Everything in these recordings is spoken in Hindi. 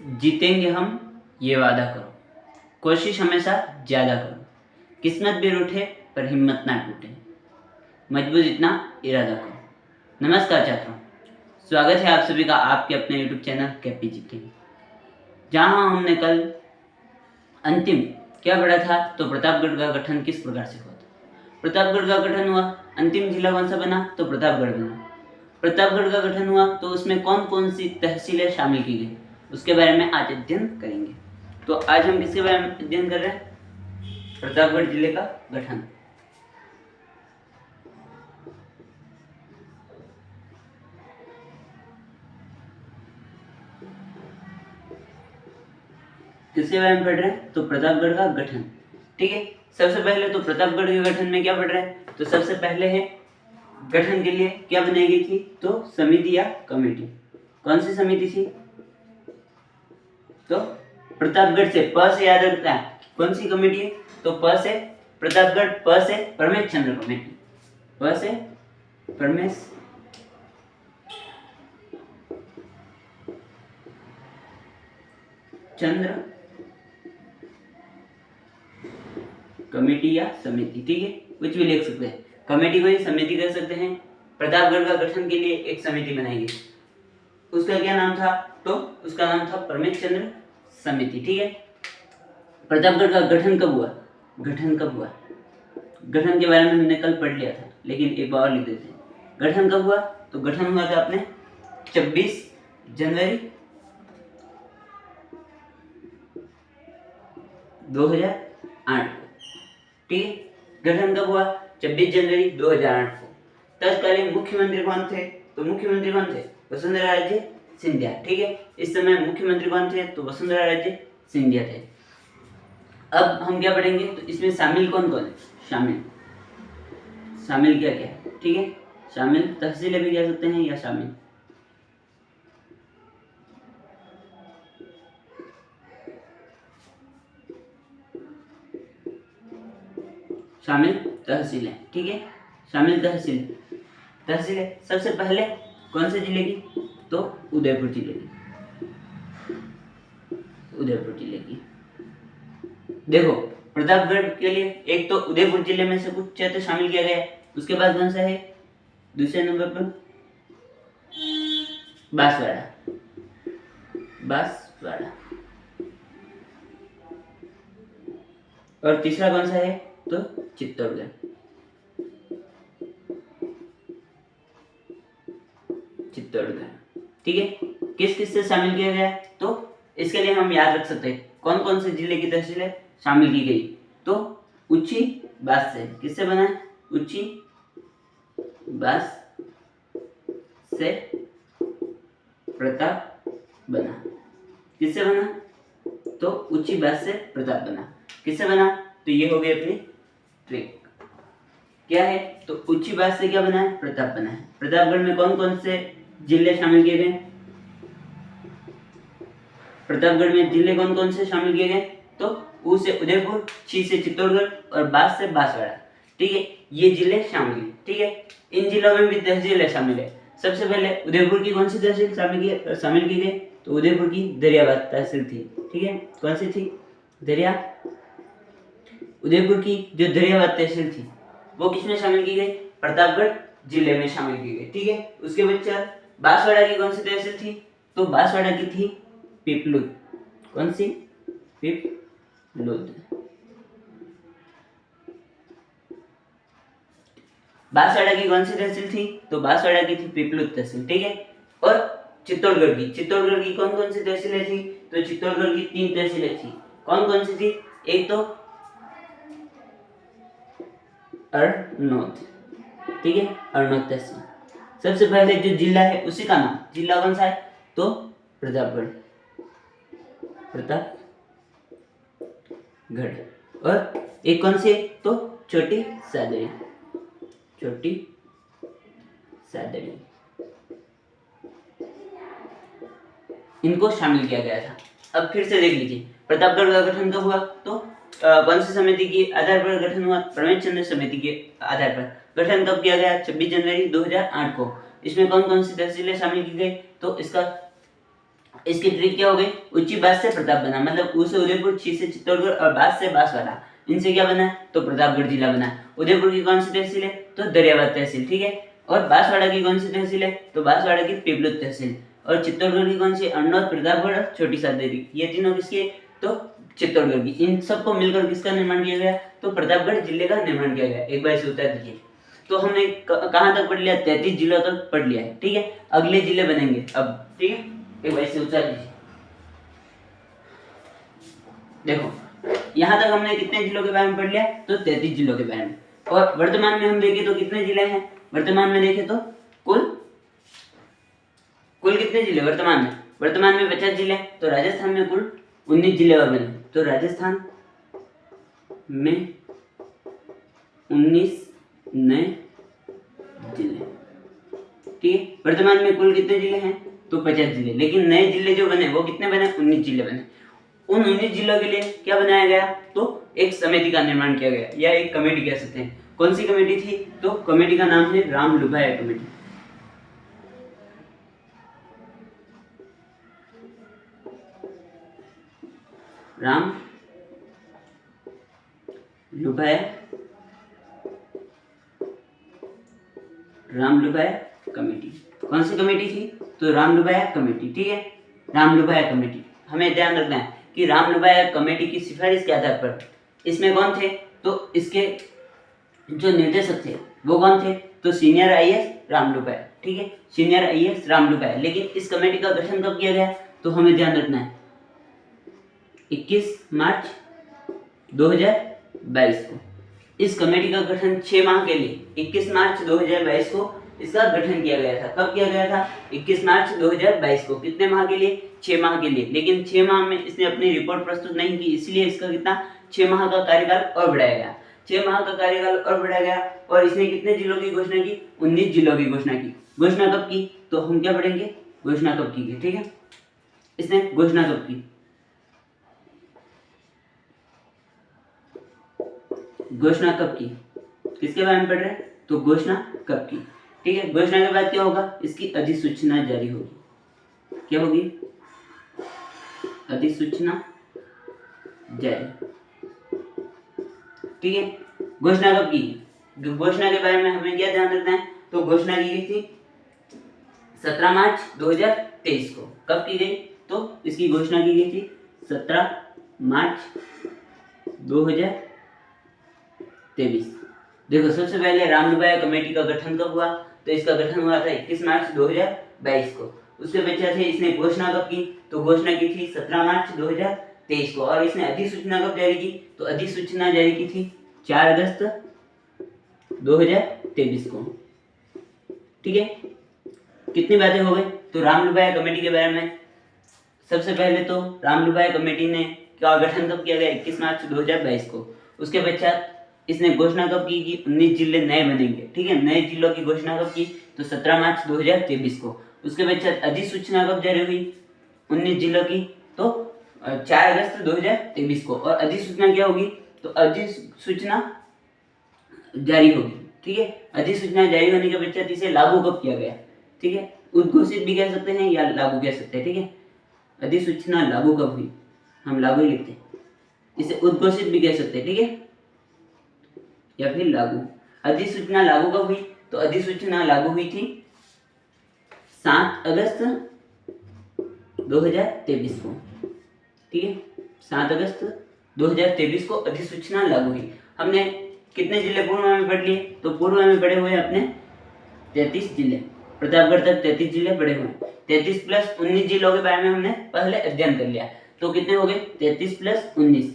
जीतेंगे हम ये वादा करो, कोशिश हमेशा ज़्यादा करो, किस्मत भी रूठे पर हिम्मत ना टूटे, मजबूत इतना इरादा करो। नमस्कार छात्रों, स्वागत है आप सभी का आपके अपने यूट्यूब चैनल केपीजी के, जहाँ हमने कल अंतिम क्या पढ़ा था, तो प्रतापगढ़ का गठन किस प्रकार से हुआ था। प्रतापगढ़ का गठन हुआ, अंतिम जिला कौन सा बना, तो प्रतापगढ़ बना। प्रतापगढ़ का गठन हुआ तो उसमें कौन कौन सी तहसीलें शामिल की गई, उसके बारे में आज अध्ययन करेंगे। तो आज हम किसके बारे में अध्ययन कर रहे हैं, प्रतापगढ़ जिले का गठन। किसके बारे में पढ़ रहे हैं, तो प्रतापगढ़ का गठन। ठीक है, सबसे पहले तो प्रतापगढ़ के गठन में क्या पढ़ रहे हैं, तो सबसे पहले है गठन के लिए क्या बनाई गई थी, तो समिति या कमेटी। कौन सी समिति थी, तो प्रतापगढ़ से, प से याद रखता है, कौन सी कमेटी है, तो प से प्रतापगढ़, प से परमेश चंद्र कमेटी, प से परमेश चंद्र कमेटी या समिति। ठीक है, कुछ भी लिख सकते हैं, कमेटी को ही समिति कर सकते हैं। प्रतापगढ़ का गठन के लिए एक समिति बनाई गई, उसका क्या नाम था, तो उसका नाम था परमेश चंद्र समिति। ठीक है, प्रतापगढ़ का गठन कब हुआ, गठन कब हुआ, गठन के बारे में हमने कल पढ़ लिया था, लेकिन एक बार लिख देते हैं। गठन कब हुआ, तो गठन हुआ था अपने 26 जनवरी 2008 को। ठीक है, गठन कब हुआ, 26 जनवरी 2008 को। तत्कालीन मुख्यमंत्री कौन थे, तो मुख्यमंत्री कौन थे, वसुंधरा राजे सिंधिया। ठीक है, इस समय मुख्यमंत्री कौन थे, तो वसुंधरा राजे सिंधिया थे। अब हम क्या पढ़ेंगे, तो इसमें शामिल कौन कौन है, शामिल क्या क्या है। ठीक है, शामिल तहसीलें भी कह सकते हैं या शामिल तहसीलें। ठीक है, शामिल तहसीलें सबसे पहले कौन से जिले की, तो उदयपुर जिले की, उदयपुर जिले की। देखो, प्रतापगढ़ के लिए एक तो उदयपुर जिले में से कुछ क्षेत्र शामिल किया गया है, उसके बाद कौन सा है, दूसरे नंबर पर बांसवाड़ा, और तीसरा कौन सा है, तो चित्तौड़गढ़। ठीक है, किस किस से शामिल किया गया, तो इसके लिए हम याद रख सकते हैं कौन कौन से जिले की तहसीलें शामिल की गई, तो उच्ची बास से, किससे बना है, उच्ची बास से प्रताप बना, किससे बना, तो उच्ची बास से प्रताप बना, किससे बना, तो ये हो गई अपनी ट्रिक। क्या है, तो उच्ची बास से क्या बना है, प्रताप बना है। प्रतापगढ़ में कौन कौन से जिले शामिल किए गए, प्रतापगढ़ में जिले कौन कौन से शामिल किए गए, तो उ से उदयपुर, छी से चित्तौड़गढ़ और बास से बांसवाड़ा। ठीक है, ये जिले शामिल हैं। ठीक है, इन जिलों में भी तहसीलें शामिल है। सबसे पहले उदयपुर की कौन सी तहसील शामिल की गई, तो उदयपुर की दरियाबाद तहसील थी। ठीक है, कौन सी थी, उदयपुर की जो दरियाबाद तहसील थी वो किसमें शामिल की गई, प्रतापगढ़ जिले में शामिल की गई। ठीक है, उसके बाद बांसवाड़ा की कौन सी तहसील थी, तो बांसवाड़ा की थी पिपलुद। कौन सी, पिपलुद। बांसवाड़ा की कौन सी तहसील थी, तो बांसवाड़ा की थी पिपलुद तहसील। ठीक है, और चित्तौड़गढ़ की कौन कौन सी तहसीलें थी, तो चित्तौड़गढ़ की 3 तहसीलें थी। कौन कौन सी थी, एक तो अरनोद। ठीक है, अरनोद तहसील। सबसे पहले जो जिला है उसी का नाम, जिला कौन सा है, तो प्रतापगढ़, और एक कौन सी है, तो छोटी सादड़ी, इनको शामिल किया गया था। अब फिर से देख लीजिए, प्रतापगढ़ का गठन कब हुआ, तो कौन सी समिति के आधार पर गठन हुआ, परमेश चंद्र समिति के आधार पर। गठन कब किया गया, 26 जनवरी 2008 को। इसमें कौन कौन सी तहसीलें शामिल की गई, तो इसका इसकी ट्रिक क्या हो गई, ऊंची बात से प्रताप बना, मतलब ऊ से उदयपुर, ची से चित्तौड़गढ़ और बात से बांसवाड़ा, इनसे क्या बना है, तो प्रतापगढ़ जिला बना। उदयपुर की कौन सी तहसील है, तो दरियाबाद तहसील, ठीक है। और बांसवाड़ा की कौन सी तहसील है, तो बांसवाड़ा की पीपलुत तहसील। और चित्तौड़गढ़ की कौन सी, अरनौत, प्रतापगढ़ और छोटी सादेरी, ये तीनों किसकी है, तो चित्तौड़गढ़ की। इन सबको मिलकर किसका निर्माण किया गया, तो प्रतापगढ़ जिले का निर्माण किया गया। एक बार इसे उतार दीजिए। तो हमने कहाँ तक पढ़ लिया, 33 जिलों तक पढ़ लिया है, ठीक है। अगले जिले बनेंगे अब, ठीक है। एक बार इसे उतार दीजिए। देखो यहाँ तक हमने कितने जिलों के बारे में पढ़ लिया, तो 33 जिलों के बारे में। और वर्तमान में हम देखें तो कितने जिले हैं, वर्तमान में देखें तो कुल कितने जिले वर्तमान में 50 जिले। तो राजस्थान में कुल 19 जिले और बने। तो राजस्थान में 19 नए जिले, ठीक है। वर्तमान में कुल कितने जिले हैं, तो 50 जिले, लेकिन नए जिले जो बने वो कितने बने, 19 जिले बने। उन 19 जिलों के लिए क्या बनाया गया, तो एक समिति का निर्माण किया गया, या एक कमेटी कह सकते हैं। कौन सी कमेटी थी, तो कमेटी का नाम है राम लुभाया कमेटी। राम लुभाया कमेटी। कौन सी कमेटी थी, तो राम लुभाया कमेटी, ठीक है। राम लुभाया कमेटी, हमें ध्यान रखना है कि राम लुभाया कमेटी की सिफारिश के आधार पर इसमें कौन थे, तो इसके जो निर्देशक थे वो कौन थे, तो सीनियर आईएएस राम लुभाया, ठीक है। सीनियर आईएएस राम लुभाया। लेकिन इस कमेटी का गठन कब किया गया, तो हमें ध्यान रखना है 21 मार्च 2022 को। इस कमेटी का गठन 6 माह के लिए 21 मार्च 2022 को इसका गठन किया गया था। कब किया गया था, 21 मार्च 2022 को। कितने माह के लिए, 6 माह के लिए। लेकिन 6 माह में इसने अपनी रिपोर्ट प्रस्तुत नहीं की, इसलिए इसका कितना 6 माह का कार्यकाल और बढ़ाया गया। 6 माह का कार्यकाल और बढ़ाया गया। और इसने कितने जिलों की घोषणा की, 19 जिलों की घोषणा की। घोषणा कब की, तो हम क्या पढ़ेंगे, घोषणा कब की, ठीक है। इसने घोषणा कब की, घोषणा कब की, किसके बारे में पढ़ रहे हैं, तो घोषणा कब की, ठीक है। घोषणा के बाद क्या होगा, इसकी अधिसूचना जारी होगी। क्या होगी, अधिसूचना जारी, ठीक है। घोषणा कब की, घोषणा के बारे में हमें क्या ध्यान रखना है, तो घोषणा की गई थी 17 मार्च 2023 को। कब की गई, तो इसकी घोषणा की गई थी 17 मार्च 2023। देखो सबसे पहले राम लुभाया कमेटी का गठन कब हुआ, तो इसका गठन हुआ था 21 मार्च 2022 को। उसके पश्चात है इसने घोषणा कब की, तो घोषणा की थी 17 मार्च 2023 को। और इसने अधिसूचना कब जारी की, तो अधिसूचना जारी की थी 4 अगस्त 2023 को, ठीक है। कितनी बातें हो गई, तो राम लुभाया कमेटी के बारे में। सबसे पहले तो राम लुभाया कमेटी ने का गठन कब किया गया, 21 मार्च 2022 को। उसके पश्चात इसने घोषणा कब की कि 19 जिले नए बनेंगे, ठीक है। नए जिलों की घोषणा कब की, तो 17 मार्च 2023 को। उसके पश्चात अधिसूचना कब जारी हुई, 19 जिलों की, तो 4 अगस्त 2023 को। और अधिसूचना क्या होगी, तो अधिसूचना जारी होगी, ठीक है। अधिसूचना जारी होने के पश्चात इसे लागू कब किया गया, ठीक है। उद्घोषित भी कह सकते हैं या लागू कह सकते हैं, ठीक है। अधिसूचना लागू कब हुई, हम लागू ही लिखते हैं। इसे उद्घोषित भी कह सकते हैं, ठीक है, या फिर लागू। अधिसूचना लागू कब हुई, तो अधिसूचना लागू हुई थी 7 अगस्त 2023 को, ठीक है। 7 अगस्त 2023 को अधिसूचना लागू हुई। हमने कितने जिले पूर्व में पढ़ लिए, तो पूर्व में पढ़े हुए अपने 33 जिले, प्रतापगढ़ तक 33 जिले पढ़े हुए। 33 प्लस 19 जिलों के बारे में हमने पहले अध्ययन कर लिया। तो कितने हो गए, 33 प्लस 19,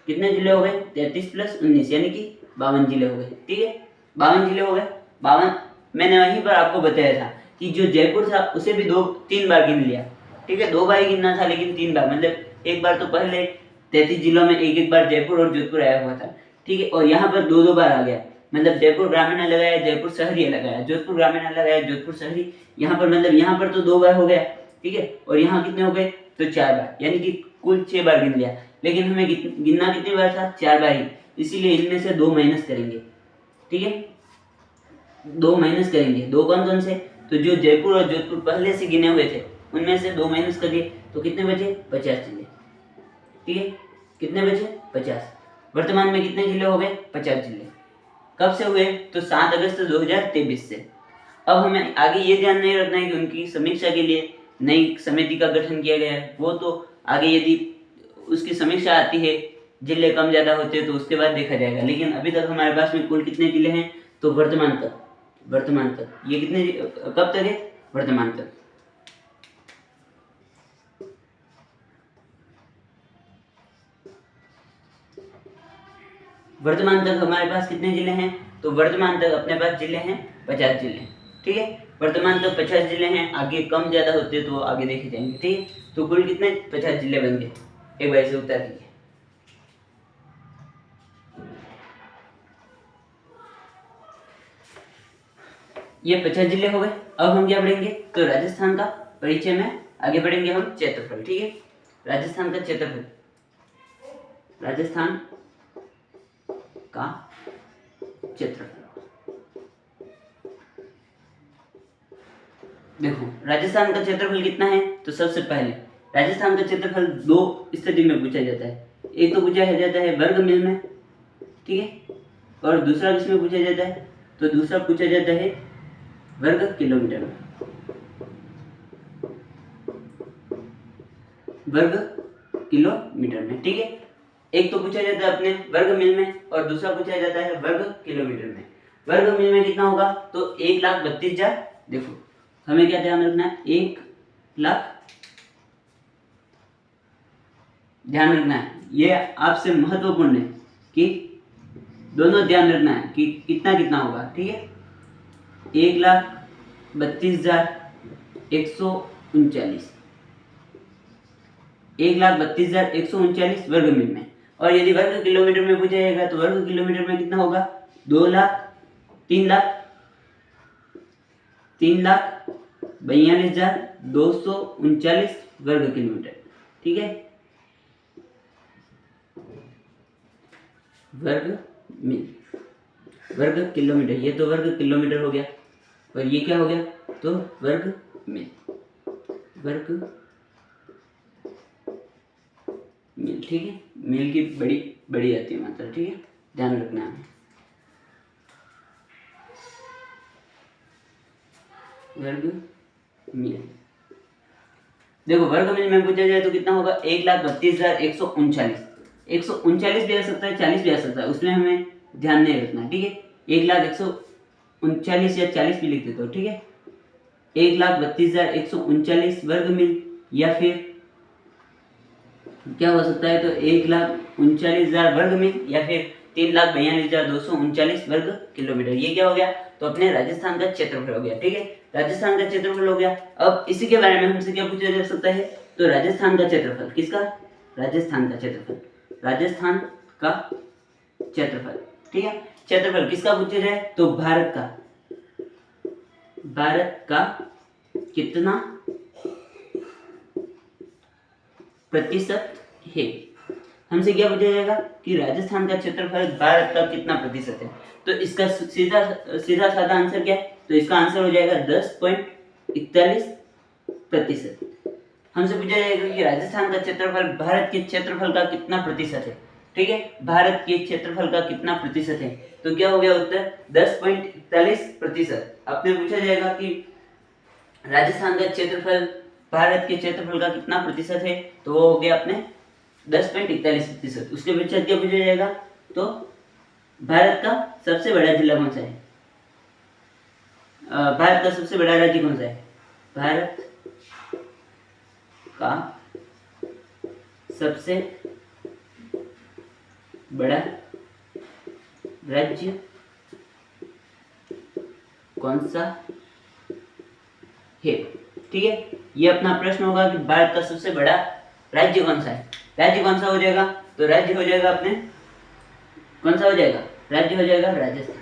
कितने जिले हो गए, 33 प्लस 19 यानी कि 52 जिले हो गए, ठीक है। 52 जिले हो गए। 52 मैंने वहीं पर आपको बताया था कि जो जयपुर था उसे भी 2-3 बार गिन लिया, ठीक है। 2 बार ही गिनना था, लेकिन 3 बार, मतलब एक बार तो पहले 33 जिलों में एक बार जयपुर और जोधपुर आया हुआ था, ठीक है। और यहाँ पर 2-2 बार आ गया, मतलब जयपुर ग्रामीण अलग आया, जयपुर शहरी अलग आया, जोधपुर ग्रामीण अलग आया, जोधपुर शहरी। यहाँ पर मतलब यहाँ पर तो 2 बार हो गया, ठीक है। और यहाँ कितने हो गए, तो 4 बार, यानी कि कुल 6 बार गिन लिया। लेकिन हमें गिनना कितनी बार था, 4 बार ही, इसीलिए इनमें से 2 माइनस करेंगे, ठीक है। 2 माइनस करेंगे, 2 कौन कौन से, तो जो जयपुर और जोधपुर पहले से गिने हुए थे उनमें से 2 माइनस करिए तो कितने बचे? 50 जिले। ठीक है, कितने बचे? 50। वर्तमान में कितने जिले हो गए? 50 जिले। कब से हुए? तो 7 अगस्त 2023 से। अब हमें आगे ये ध्यान नहीं रखना है कि उनकी समीक्षा के लिए नई समिति का गठन किया गया है, वो तो आगे यदि उसकी समीक्षा आती है, जिले कम ज्यादा होते हैं तो उसके बाद देखा जाएगा। लेकिन अभी तक हमारे पास में कुल कितने जिले हैं? तो वर्तमान तक ये कितने, कब तक है? वर्तमान तक। वर्तमान तक हमारे पास कितने जिले हैं? तो वर्तमान तक अपने पास जिले हैं 50 जिले। ठीक है, वर्तमान तक 50 जिले हैं, आगे कम ज्यादा होते तो आगे देखे जाएंगे। ठीक है, तो कुल कितने? 50 जिले बन गए। एक बार से उत्तर दीजिए। ये 50 जिले हो गए। अब हम क्या पढ़ेंगे? तो राजस्थान का परिचय में आगे बढ़ेंगे हम क्षेत्रफल। ठीक है, राजस्थान का क्षेत्रफल, राजस्थान का क्षेत्रफल। देखो राजस्थान का क्षेत्रफल कितना है? तो सबसे पहले राजस्थान का क्षेत्रफल 2 स्थिति में पूछा जाता है। एक तो पूछा जाता है वर्ग मील में, ठीक है, और दूसरा किसमें पूछा जाता है? तो दूसरा पूछा जाता है वर्ग किलोमीटर में। वर्ग किलोमीटर में। ठीक है, एक तो पूछा जाता है अपने वर्ग मील में और दूसरा पूछा जाता है वर्ग किलोमीटर में। वर्ग मील में कितना होगा? तो 1,32,000। देखो हमें क्या ध्यान रखना है? 1,00,000 ध्यान रखना है, ये आपसे महत्वपूर्ण है कि दोनों ध्यान रखना है कि कितना कितना होगा। ठीक है, 1,32,139, 1,32,139 वर्ग मील में। और यदि वर्ग किलोमीटर में पूछा जाएगा तो वर्ग किलोमीटर में कितना होगा? 3,42,239 वर्ग किलोमीटर। ठीक है, वर्ग मील, वर्ग किलोमीटर, ये तो वर्ग किलोमीटर हो गया और ये क्या हो गया? तो वर्ग मील, वर्ग मील। ठीक है, मील की बड़ी आती है मात्रा। ठीक है, ध्यान रखना है। वर्ग मील, देखो वर्ग मील में पूछा जाए तो कितना होगा? 1,32,139। 139 भी आ सकता है, 40 भी आ सकता है, उसमें हमें ध्यान नहीं रखना। ठीक है, 1,139 या 40 भी लिख देते हो। ठीक है, 1,32,139 वर्ग मील, या फिर क्या हो सकता है? तो 1,39,000 वर्ग मील, या फिर 3,42,239 वर्ग किलोमीटर। ये क्या हो गया? तो अपने राजस्थान का क्षेत्रफल हो गया। ठीक है, राजस्थान का क्षेत्रफल हो गया। अब इसी के बारे में हमसे क्या पूछा जा सकता है? तो राजस्थान का क्षेत्रफल, किसका? राजस्थान का क्षेत्रफल, राजस्थान का क्षेत्रफल। ठीक है, क्षेत्रफल किसका पूछा जाए? तो भारत का, भारत का कितना प्रतिशत है। हमसे क्या पूछा जाएगा कि राजस्थान का क्षेत्रफल भारत का कितना प्रतिशत है। तो इसका सीधा साधा आंसर क्या है? तो इसका आंसर हो जाएगा 10.41%। हमसे पूछा जाएगा कि राजस्थान का क्षेत्रफल भारत के क्षेत्रफल का कितना प्रतिशत है। ठीक है, भारत के क्षेत्रफल का कितना प्रतिशत है? तो क्या हो गया उत्तर? 10.41%। आपने पूछा जाएगा कि राजस्थान का क्षेत्रफल भारत के क्षेत्रफल का कितना प्रतिशत है, तो वो हो गया अपने 10.41%। उसके पश्चात क्या पूछा जाएगा? तो भारत का सबसे बड़ा जिला कौन सा है? भारत का सबसे बड़ा राज्य कौन सा है? भारत का सबसे बड़ा राज्य कौन सा है? ठीक है, ये अपना प्रश्न होगा कि भारत का सबसे बड़ा राज्य कौन सा है। राज्य कौन सा हो जाएगा? तो राज्य हो जाएगा अपने, कौन सा हो जाएगा? राज्य हो जाएगा राजस्थान।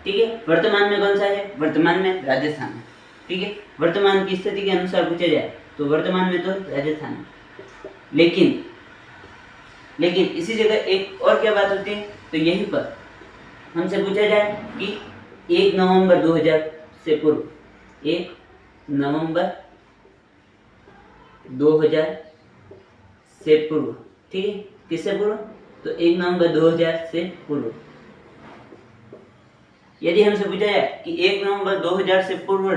ठीक है, वर्तमान में कौन सा है? वर्तमान में राजस्थान है। ठीक है, वर्तमान की स्थिति के अनुसार पूछा जाए तो वर्तमान में तो राजस्थान है। लेकिन इसी जगह एक और क्या बात होती है? तो यहीं पर हमसे पूछा जाए कि 1 नवंबर 2000 से पूर्व 1 नवंबर 2000 से पूर्व, ठीक है, किससे पूर्व? तो 1 नवंबर 2000 से पूर्व। यदि हमसे पूछा जाए कि 1 नवंबर 2000 से पूर्व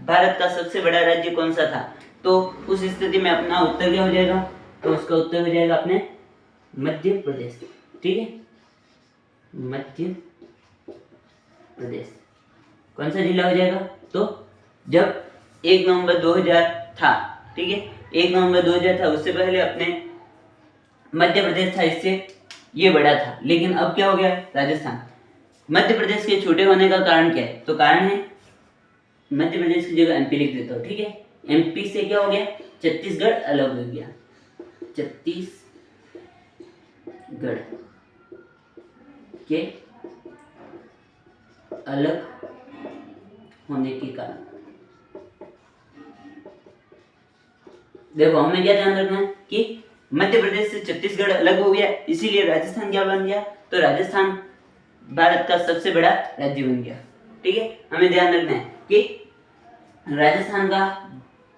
भारत का सबसे बड़ा राज्य कौन सा था, तो उस स्थिति में अपना उत्तर क्या हो जाएगा? तो उसका उत्तर हो जाएगा अपने मध्य प्रदेश, ठीक है, मध्य प्रदेश। कौन सा जिला हो जाएगा? तो जब 1 नवंबर 2000 था, ठीक है, 1 नवंबर 2000 था, उससे पहले अपने मध्य प्रदेश था, इससे ये बड़ा था, लेकिन अब क्या हो गया? राजस्थान। मध्य प्रदेश के छोटे होने का कारण क्या है? तो कारण है, मध्य प्रदेश की जगह एमपी लिख देता हूँ, ठीक है, एमपी से क्या हो गया? छत्तीसगढ़ अलग हो गया, छत्तीसगढ़ के अलग होने के कारण। देखो हमें क्या ध्यान रखना है कि मध्य प्रदेश से छत्तीसगढ़ अलग हो गया, इसीलिए राजस्थान क्या बन गया? तो राजस्थान भारत का सबसे बड़ा राज्य बन गया, ठीक है। हमें ध्यान रखना है कि राजस्थान का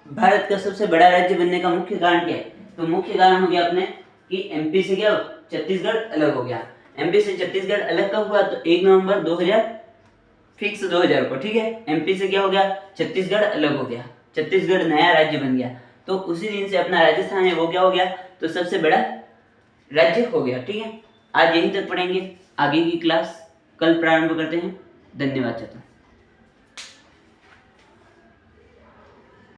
भारत का सबसे बड़ा राज्य बनने का मुख्य कारण क्या है? तो मुख्य कारण हो गया अपने कि एमपी से क्या छत्तीसगढ़ अलग हो गया। एमपी से छत्तीसगढ़ अलग कब हुआ? तो 1 नवंबर 2000 फिक्स 2000 को, ठीक है। एमपी से क्या हो गया? छत्तीसगढ़ अलग हो गया, छत्तीसगढ़ नया राज्य बन गया, तो उसी दिन से अपना राजस्थान है वो क्या हो गया? तो सबसे बड़ा राज्य हो गया, ठीक है। आज यहीं तक पढ़ेंगे, आगे की क्लास कल प्रारंभ करते हैं। धन्यवाद छात्रों।